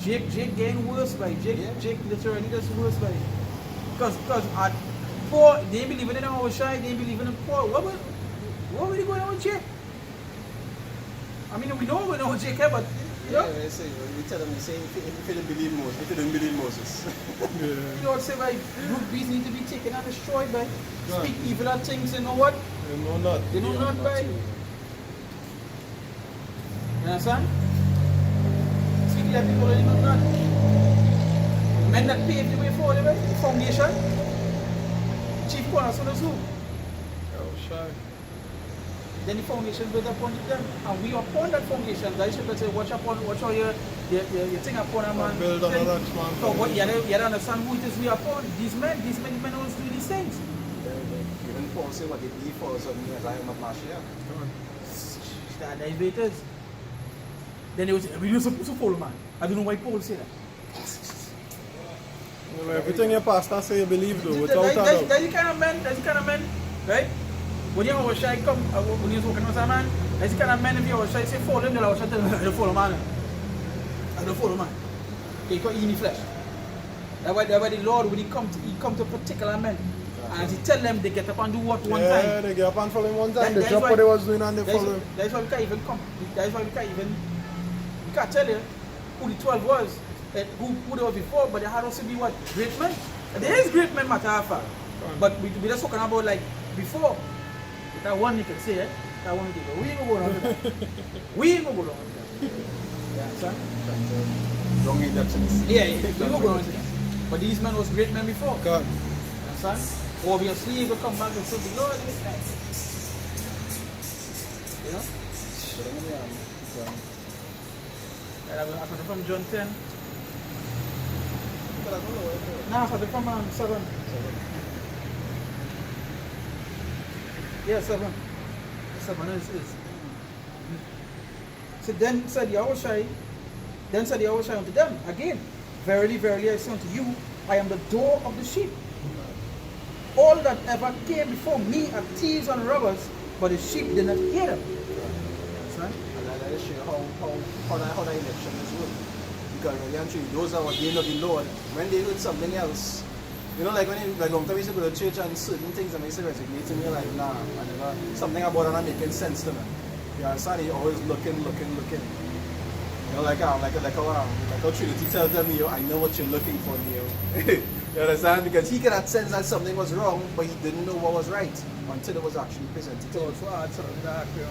Jake getting worse by Jake literally just worse by. Because at Paul, they ain't believing in YAHAWASHI, they ain't believing in Paul. What really going on with Jake? I mean, we know Jake here, but you know. Yeah, we tell them, if you don't believe Moses, if you don't believe Moses. You know what say, by group B's need to be taken and destroyed by speak evil at things, you know what? They know not. They know not by. You understand? Speak let people they know not. Men that paved the way for them, the foundation. Chief cornerstone is who? YAHAWASHI. Then the foundation built upon them. And we upon that foundation, guys should say, watch how your thing upon a man. Build on a rock, man. So what you don't understand who it is we upon. These men always do these things. Even Paul say what they believe for us on me as I am a Mashiach. That's the way it is. Then they will say, we are supposed to follow man. I don't know why Paul say that. Well, everything your pastor say you believe though, without a doubt. That's the kind of men, right? When YAHAWASHI come, when he's walking with a man, that's the kind of men if YAHAWASHI say follow him, they'll tell him, I don't follow man. I don't follow man. He can't eat any flesh. That's why the Lord, when he come to particular men, and he tell them they get up and do what one time. Yeah, they get up and follow him one time, they drop what they was doing and they follow him. That's why we can't even come. That's why we can't tell you who the 12 was. Who they were before, but they had also be what? Great men. There is great men matter of fact. But we just talking about like before. That one you can say, that one you can go. We ain't gonna go down to that. We ain't gonna go down to that. You understand? Wrong inductions. Yeah, we ain't gonna go down to that. But these men was great men before. God. You understand? Obviously you will come back and say the Lord is nice. You know? I started from John 10. No, I started from 7. Yeah, 7. 7 is. So then said YAHAWASHI unto them again, verily, verily I say unto you, I am the door of the sheep. All that ever came before me are thieves and robbers, but the sheep did not hear them. Right? Let us show you how the election is work. Because really, those are what they know the Lord. When they heard something else, you know, like when long time we used to go to church and certain things and I used to resonate to me like, nah, something about it not making sense to me. You understand? You're always looking. You know, like how Trinity tells them, I know what you're looking for, Neo. You understand? Because he cannot sense that something was wrong, but he didn't know what was right until it was actually presented to him. So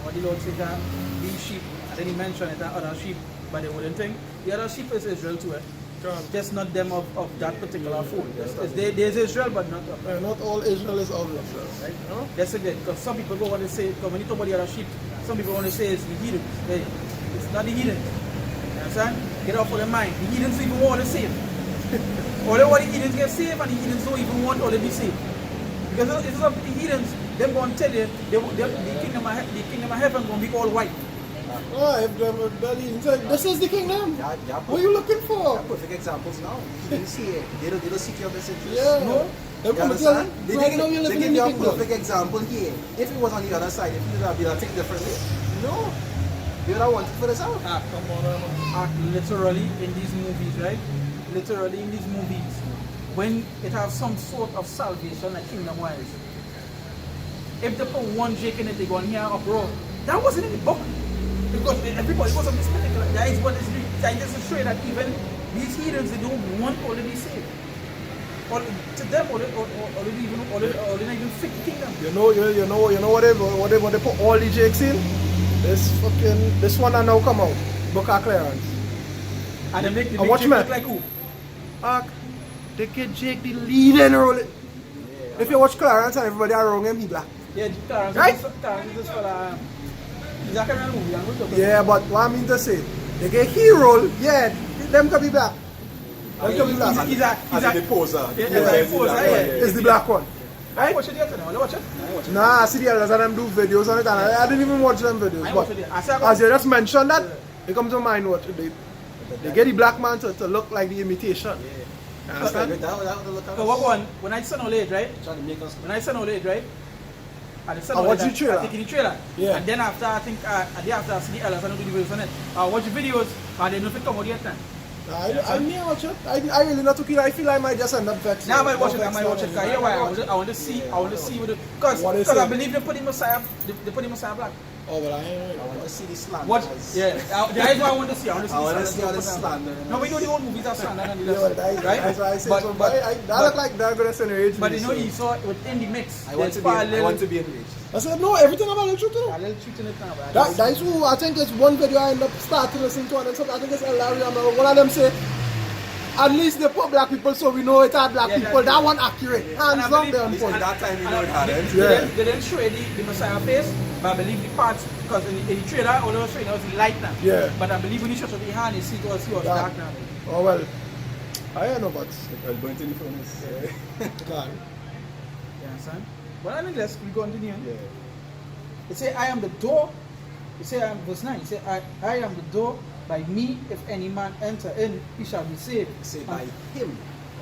what the Lord said that these sheep, and then he mentioned it, that other sheep, but they wouldn't think. The other sheep is Israel too, just not them of that particular fold. There's Israel, but not of them. Not all Israel is of Israel. Right? That's it, because some people go want to say, because when you talk about the other sheep, some people want to say it's the heathen. Hey, it's not the heathen. You understand? Get off of their mind. The heathens even want to save. Or they want the heathens get saved, and the heathens don't even want all to be saved. Because it's up to the heathens, they're going to tell you the kingdom of heaven is going to be all white. Oh, if this is the kingdom. What are you looking for? Perfect examples now. You didn't see it. They don't seek your best interest. Yeah. No? You understand? They give give you a kingdom. perfect example here. If it was on the other side, if you would have think differently. No. They would have wanted for this out. Come on, Literally in these movies, right? Literally in these movies, when it has some sort of salvation like kingdom wise, if they put one Jake in it, they go and hear abroad. That wasn't in the book. Because everybody was on this particular. That is what is just to show you that even these heathens, they don't want all to be saved. Or to them, or they not even fit the kingdom. You know what they put all the Jakes in? This one that now come out. Book of Clarence. And they make the watch Jake me. look like who? They get Jake the leading role. If you watch Clarence and everybody around him, he black. Yeah, Clarence Right? is just for exactly the movie. Yeah, but what I mean to say, they get hero, yeah, them can be black. Them can be black. He's The poser. It's the black one. I watch it yesterday. I watch it. Nah, I see the others and them do videos on it and I didn't even watch them videos. I But watch it. as you just mentioned that, it comes to mind what they get the black man to look like the imitation. You understand? When I send all late, right? When I send all late, right? I watch the trailer. I take the trailer. Yeah. And then after, I think, the day after I see the elders, I don't do the videos on it. I watch the videos, and they don't fit come out yet. I may watch it. I really not took it. I feel I might just end up vexed. Now I might watch it. Cause here why I want to see with it. Cause I believe they put the Messiah. They put the Messiah black. Oh, but I want to see the slander. What? Yeah, that is what I want to see. I want to see how the slander. No, we know the old movies are slander. Right? That's why I say so. But that look like they're gonna send rage. But you know, you saw it within the mix. I want to be enraged. I said no, everything about the truth. A little truth in it now. That's who I think it's one video I end up starting listening to, and something I think it's hilarious. One of them say, at least they put black people so we know it are black people. That one accurate. Hands down there on point. That time you know it had it. They didn't show the Messiah face, but I believe the parts, because in the trailer, all they were showing was the light now. Yeah. But I believe when you shot the hand, you see it was dark now. Oh well. I don't know, but I'll go into the furnace. God. You understand? Well, let's we continue. Yeah. It say, I am the door. It say, verse 9. It say, I am the door. By me, if any man enter in, he shall be saved. Say by him,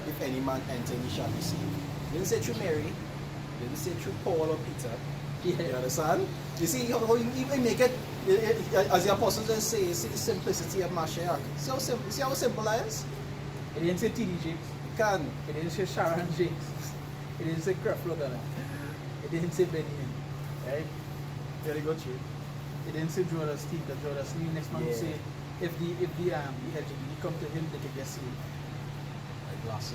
if any man enter, he shall be saved. Didn't say through Mary. Didn't say through Paul or Peter. Yeah. You understand? You see how you even make it, as the apostles just say, see the simplicity of Mashiach. See how simple that is? It didn't say TD Jakes. You can. It didn't say Sharon Jakes. It didn't say Creflo Dollar. It didn't say Benny Hinn. Right? Very good, true. It didn't say Jordan Steve. That Jordan Steve next month will say, if the LGBT come to him, they can get saved. Like last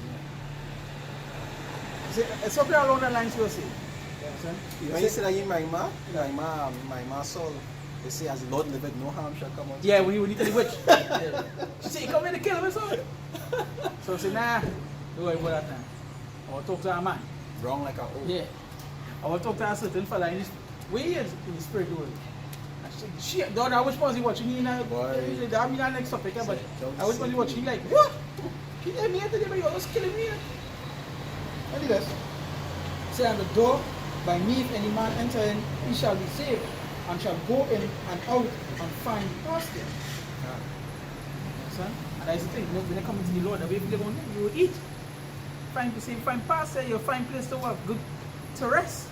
year. It's something along the lines we'll say. You understand? When you say that in my soul, they say as the Lord liveth, no harm shall come unto Yeah, when you tell the witch. Yeah. She said, you come in to kill him or something. So I said, nah, don't worry about that now. I want to talk to a man. Wrong like a old. Yeah. I want to talk to a certain fella in this way he is in the spirit world. Shit, dog, I wish was he watching me now. I'm not next topic, but I wish was he watching like, what? He did me today, but you're just killing me. What is this? Say on the door, by me if any man enter in, he shall be saved, and shall go in and out and find pasture. Understand? And that's the thing, when they come into the Lord, the way they go, you will eat. Find pasture, you'll find place to work, good to rest.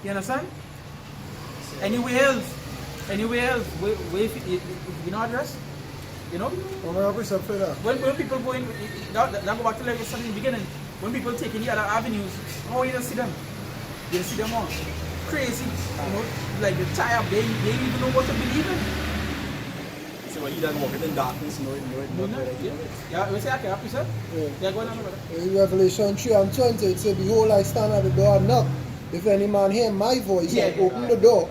You understand? Anywhere else, where if you not rest, you know? When people go in, that go back to like we said in the beginning, when people take in the other avenues, how you don't see them? You don't see them all. Crazy, you know, like they're tired, they even know what to believe in. So when you don't walk in darkness, know it. Yeah, we say, okay, happy, sir? Yeah, go on, brother. In Revelation 3:20, it says, behold, I stand at the door and knock. If any man hear my voice and open the door,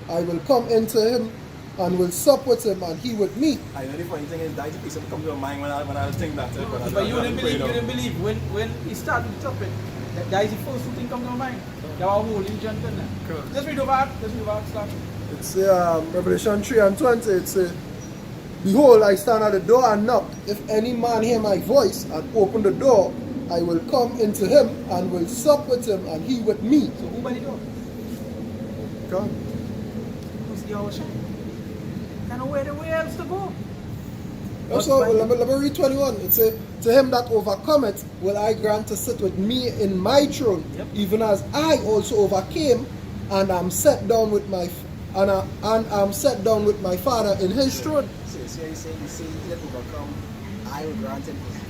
I will come into him and will sup with him and he with me. I know the funny thing is that piece of come to my mind when I think that. But you didn't believe when he started the topic, that is the first thing come to my mind. That was holding John Turner. Let's read over start. It's Revelation 3:20, it says, behold, I stand at the door and knock. If any man hear my voice and open the door, I will come into him and will sup with him and he with me. So who by the door? God. Who's the YAHAWASHI? Kind of where else to go? Also, let me read 21. It says, to him that overcometh will I grant to sit with me in my throne, even as I also overcame and am set down with my Father in his throne. So you say he that overcome, I will grant him his throne.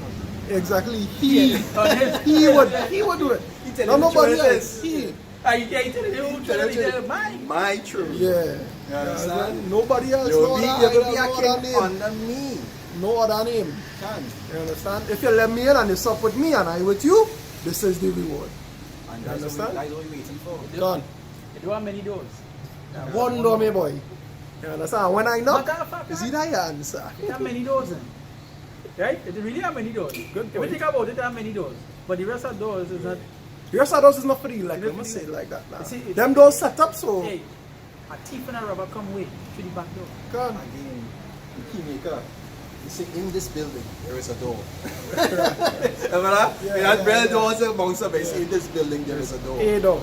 Exactly, he would do it. No, nobody else. He. You telling him my truth. Yeah. You understand? Nobody else. You will be a king under me. No other name. Can. You understand? If you let me in and you sup with me and I with you, this is the reward. And that's what we're waiting for. Done. You don't have many doors. One door, my boy. You understand? When I knock, is it your answer? It have many doors then. Right? It really have many doors. Good if you think about it, it have many doors. But the rest of the doors is not. The rest of those is not for the elect. Let me say it like that now. Them doors set up so. Hey, a thief and a robber come way through the back door. Come. Again, the keymaker. You see, in this building, there is a door. Remember that? That bell doors and bounce up. In this building, there is a door. A door.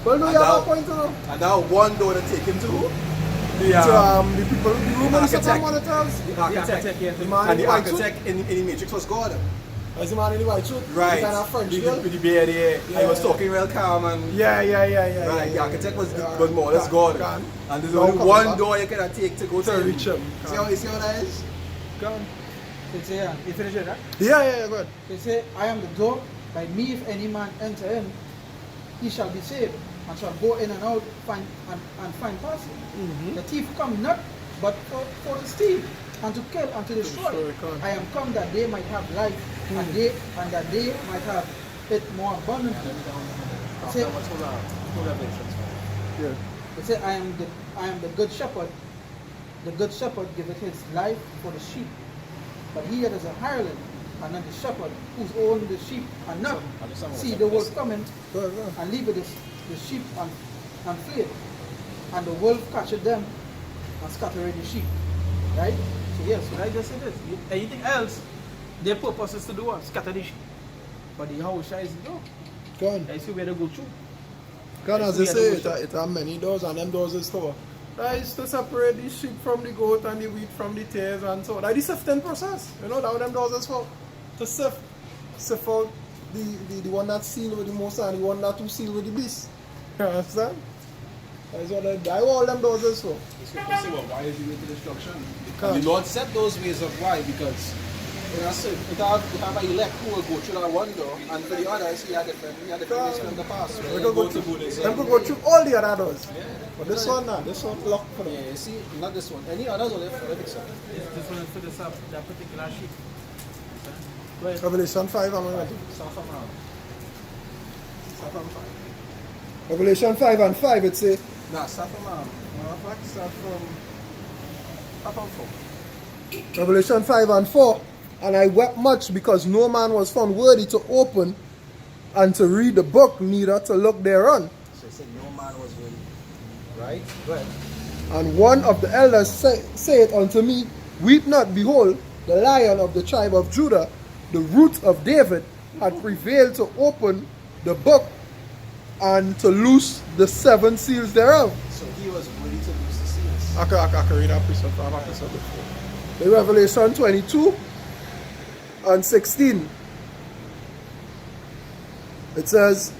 Well, no, you have a point to know. And now one door to take him to. The people, the room architect. The architect, yeah. And the architect in the Matrix was God. As the man in the white suit? Right. Kind of French with the beard there. Yeah. I was talking real calm and... Yeah. Right, the architect was more or less God. And there's only one door you can take to go to reach him. See how that is? Gone. So it say, you finish with that? Yeah, good. So it say, I am the door. By me, if any man enter in, he shall be saved, and shall go in and out and find passage. The thief come not but for to steal, and to kill, and to destroy. I am come that they might have life, and that they might have it more abundantly. It say, Yeah. it say, I am the good shepherd. The good shepherd giveth his life for the sheep. But he that is a hireling, and not the shepherd, whose own the sheep are not, see the wolf coming, and leaveth the sheep and fleeth. And the wolf catcheth them, and scattereth the sheep. Right? So yes, so I just say this. Anything else, their purpose is to do what? Scatter the sheep. But the YAHAWASHI is no. Gone. I see where they go through. Gone, as they say, it have many doors, and them doors is store. That is to separate the sheep from the goat and the wheat from the tares and so on. That is the sifting process. You know, that what them doors is for. To sift out the one that's sealed with the most and the one that who sealed with the beast. You understand? That's what all them doors is for. Say, well, why is the way to destruction? And the Lord set those ways of why, because it have an elect who will go through that one door, and for the others, he had different ways from the past. They could go through all the other doors. Yeah. But this one now, this one locked for them. Yeah, you see, not this one. Any others will have for every side. This one is for that particular sheep. Revelation 5, I'm going to Start from 5. Revelation 5 and 5, it says, Nah, start from start from 4. Revelation 5 and 4, and I wept much because no man was found worthy to open and to read the book, neither to look thereon. So it said no man was worthy. Right? Right. And one of the elders saith unto me, Weep not, behold, the Lion of the tribe of Judah, the root of David, had prevailed to open the book and to loose the 7 seals thereof. So he was worthy to lose the seals. I can read that precept. I have precept before. The Revelation 22 and 16. It says,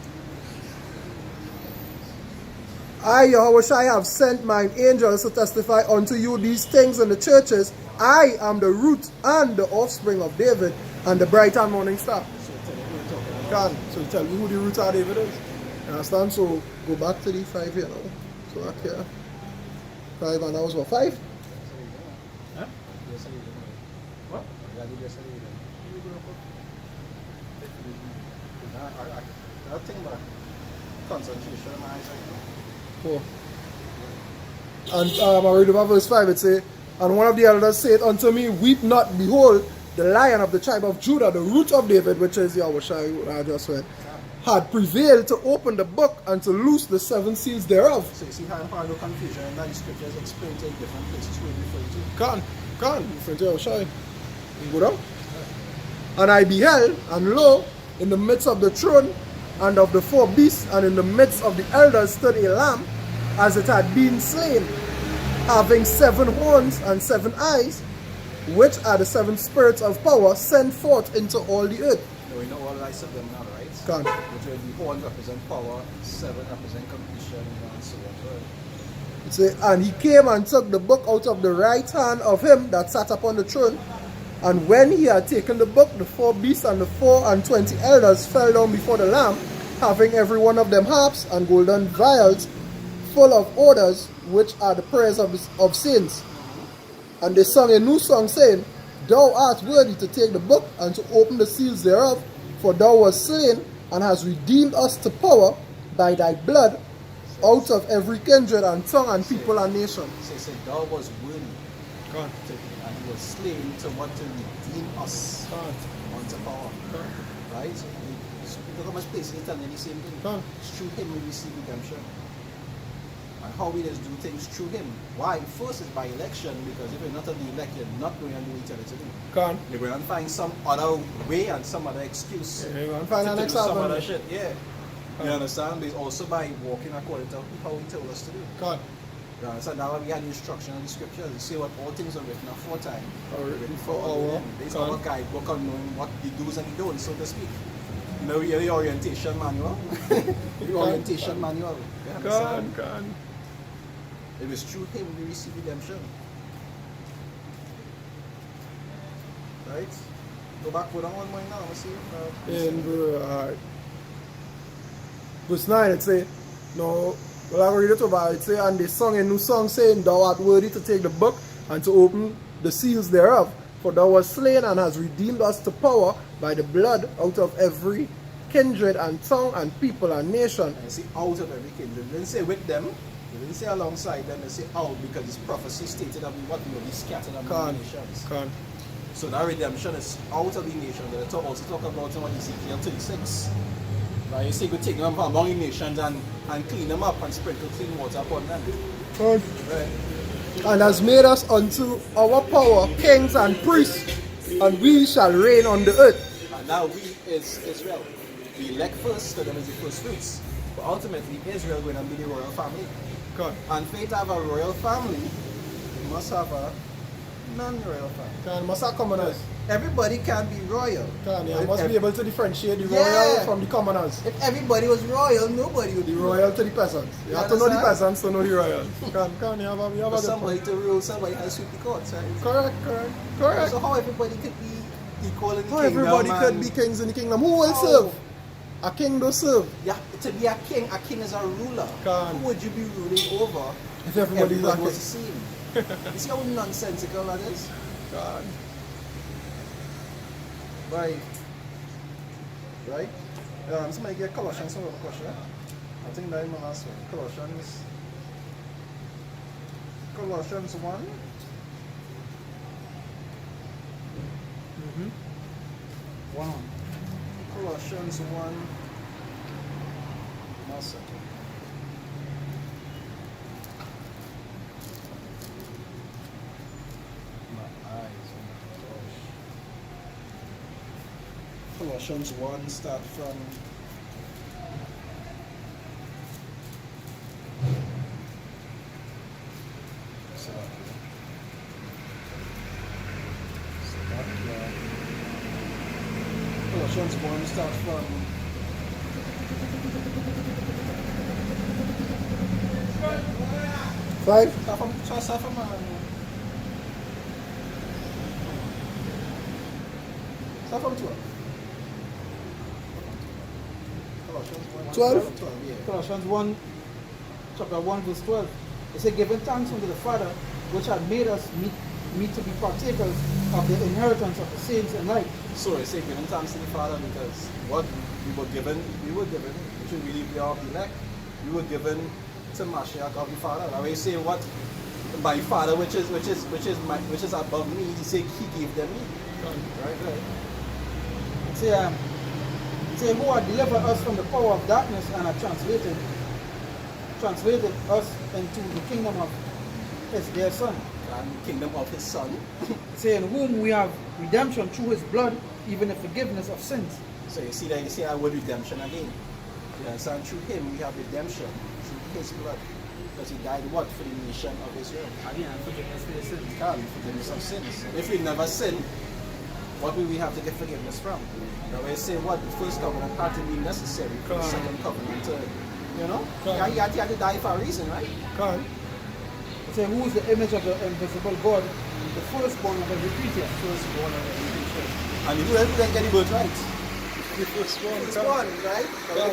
I, YAHAWASHI, have sent mine angels to testify unto you these things in the churches. I am the root and the offspring of David, and the bright and morning star. So tell me who the root of David is. You understand? So go back to the 5 here now. So back here. 5 and that was what? 5? Huh? What? I think about concentration. Oh. And I read about verse 5, it says, and one of the elders said unto me, Weep not, behold, the Lion of the tribe of Judah, the root of David, which is YAHAWASHI, I just read, had prevailed to open the book and to loose the 7 seals thereof. So you see how no confusion and that the scriptures explain to different places where we refer to. Can. Friend YAHAWASHI. Go down. And I beheld, and lo, in the midst of the throne and of the 4 beasts, and in the midst of the elders stood a lamb, as it had been slain, having 7 horns and 7 eyes, which are the 7 spirits of power sent forth into all the earth. Now we know all lies of them now, right? Can. Which will the horns represent power, 7 represent completion, and so on. It say, and he came and took the book out of the right hand of him that sat upon the throne. And when he had taken the book, the 4 beasts and the 24 elders fell down before the Lamb, having every one of them harps and golden vials full of odors, which are the prayers of saints. And they sung a new song, saying, Thou art worthy to take the book and to open the seals thereof, for thou wast slain and hast redeemed us to power by thy blood out of every kindred and tongue and people and nation. So he said, thou was worthy. And he was slain to what? To redeem us unto power. Right? Look how much place he's telling the same thing. It's through him we receive redemption. And how we just do things through him. Why? First is by election, because if you're not of the elect, you're not going to do what you tell it to do. You're going to find some other way and some other excuse. You're going to find an do some example. other shit. Yeah. You understand? But it's also by walking according to how he told us to do. You understand? Now we had instruction in the scriptures. You see what all things are written aforetime. Written for our. It's our guidebook on knowing what the do's and the don'ts, so to speak. You know, the orientation manual. The orientation manual. You understand? It was through him we received redemption. Right? Go back, put on one more now. Let's see. In verse 9 it say, no, well I read it over, it say, and they sung a new song saying, thou art worthy to take the book and to open the seals thereof, for thou wast slain and hast redeemed us to power by the blood out of every kindred and tongue and people and nation. And see, out of every kindred. It didn't say with them, it didn't say alongside them, it say out, because this prophecy stated that what will be scattered among the nations. So that redemption is out of the nation. They also talk about in Ezekiel 36. Right? You see, we take them from among the nations and clean them up and sprinkle clean water upon them. Right. Right? And has made us unto our power kings and priests, and we shall reign on the earth. And now we is Israel. We elect first, so them is the first fruits. But ultimately, Israel going to be the royal family. God. And for you to have a royal family, you must have a non-royal family. Can must have commoners. Everybody can be royal. Can you If must be ev- able to differentiate the Yeah. royal from the commoners. If everybody was royal, nobody would The be royal to the peasants. You You have to know the understand? peasants to know the royal. Can you have a For good somebody point. to rule, somebody has to sweep the courts, right? Correct. So how everybody could be equal in the How kingdom? everybody could and- be kings in the kingdom. Who will How? serve? A king does serve. Yeah, to be a king is a ruler. Can. Who would you be ruling over If everybody is a was king. the same? You see how nonsensical that is? God. Right. Right? Somebody get Colossians over question. I think that is my last one. Colossians 1. Wow. Colossians 1. One second. My eyes, oh my gosh. Colossians 1, start from. Colossians 1 starts from Right? start from start from start from 12. Colossians 1 12? 12, yeah. Colossians 1, chapter 1, verse 12. It said, giving thanks unto the Father, which had made us meet to be partakers of the inheritance of the saints in light. So I say giving thanks to the Father because what we were given, which is really we are the elect, we were given to Mashiach of the Father. I will say what my Father, which is above me, he said he gave them me. Right. It say, who had delivered us from the power of darkness and had translated us into the kingdom of his dear Son. And the kingdom of his Son. Say, in whom we have redemption through his blood, even the forgiveness of sins. So you see that word redemption again. You understand? Through him we have redemption, through his blood. Because he died what? For the nation of Israel. Again, forgiveness for your sins. Forgiveness of sins. If we never sin, what will we have to get forgiveness from? Now we say what? The first covenant had to be necessary for the second covenant to, you know? He had to die for a reason, right? It say, who is the image of the invisible God, the firstborn of every creature. Firstborn of every creature. And who else didn't get the birthright? The firstborn. Firstborn, right?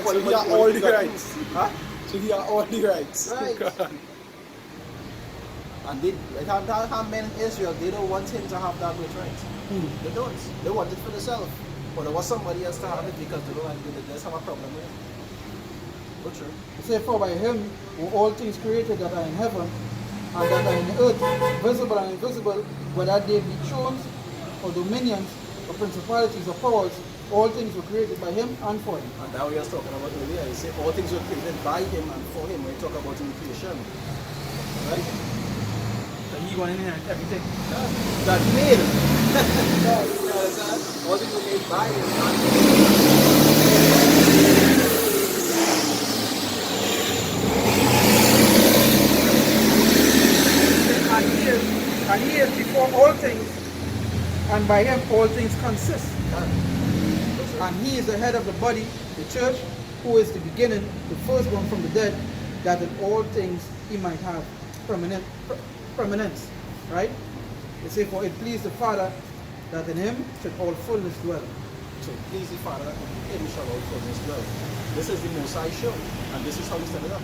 So he are all the rights. Huh? So he are all the rights. Right. And how men in Israel, they don't want him to have that birthright. They don't. They want it for themselves. But they want somebody else to have it because they don't like it. They just have a problem with it. But true. It say, for by him were all things created that are in heaven and that are in the earth, visible and invisible, whether they be thrones or dominions or principalities or powers, all things were created by him and for him. And now we are talking about earlier. You say all things were created by him and for him when we talk about new creation. Right? And he going to inherit everything. That made him. All things were made by him and for him. And he is before all things, and by him all things consist. And he is the head of the body, the church, who is the beginning, the firstborn from the dead, that in all things he might have preeminence. Right? They say, for it pleased the Father that in him should all fullness dwell. So please the Father that in him shall all fullness dwell. This is the Most High show, and this is how we set it up.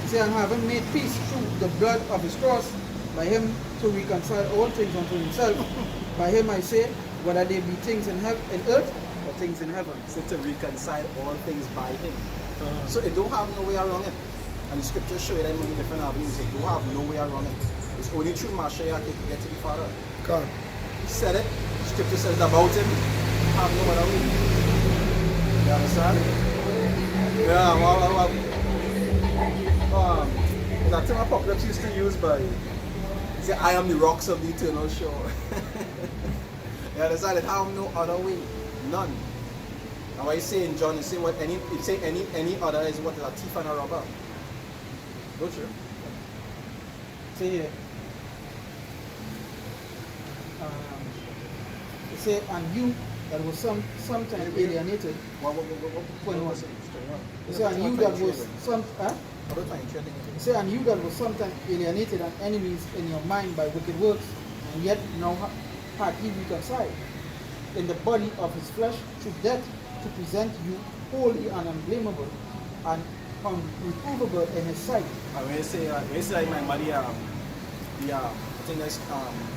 He said, and having made peace through the blood of his cross, by him to reconcile all things unto himself. By him I say, whether they be things in earth or things in heaven. So to reconcile all things by him. So it don't have no way around it. And the scriptures show you that in many different avenues. It don't have no way around it. It's only through Mashiach you can get to the Father. Come. He said it. The scripture says about him. Have no other way. You understand? Yeah, well. That term Apocalypse used to use by say, I am the rocks of the eternal shore. You understand? It have no other way. None. And what you say in John, you say what any other is what a thief and a robber. Don't you? Say here. He said, and you that was sometime alienated. What was it? He said, and you that was He said, and you that was sometime alienated and enemies in your mind by wicked works, and yet now hath he reconciled in the body of his flesh through death, to present you holy and unblameable and unreprovable in his sight. And when you say like my body, I think that's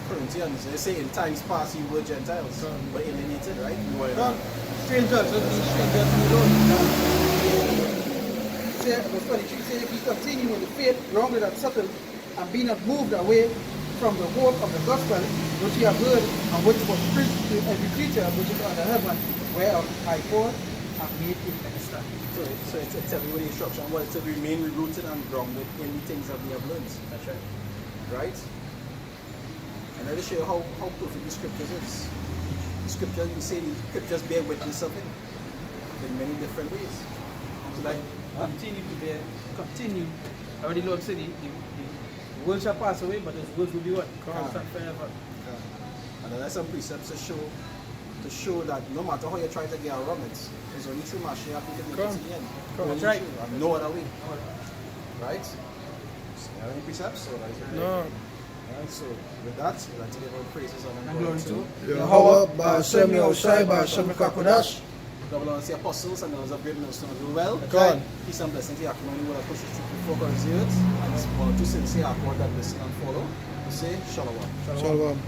Corinthians. They say in times past you were Gentiles, but alienated, right? You were Strangers, just be strangers to the Lord. Verse 23 says, if ye continue in the faith, grounded and settled, and be not moved away from the hope of the gospel, which ye have heard, and which was preached to every creature which is under heaven, whereof I call and made him minister. So it's telling you the instruction, well, it's to remain rooted and grounded in the things that we have learned. That's right. Right? And let me show you how perfect the scriptures is. The scriptures, you say the scriptures bear witness of it in many different ways. So like, continue. Already Lord said the world shall pass away, but his words will be what? Constant forever. And then there's some precepts to show that no matter how you try to get around it, it's only through Mashiach you can make it to the end. That's right. And no other way. Right? Have any precepts? No. Alright, so with that, we'd like to give our praises and glory to Yahawah, Ba'ashem Yahushai, Ba'ashem Kakodash. Double honor to the apostles and those of great millstones do well. God. Peace and blessing to Yakumani who will push us to before God's earth. And it's to sincere accord that listen and follow. We say Shalom. Shalom.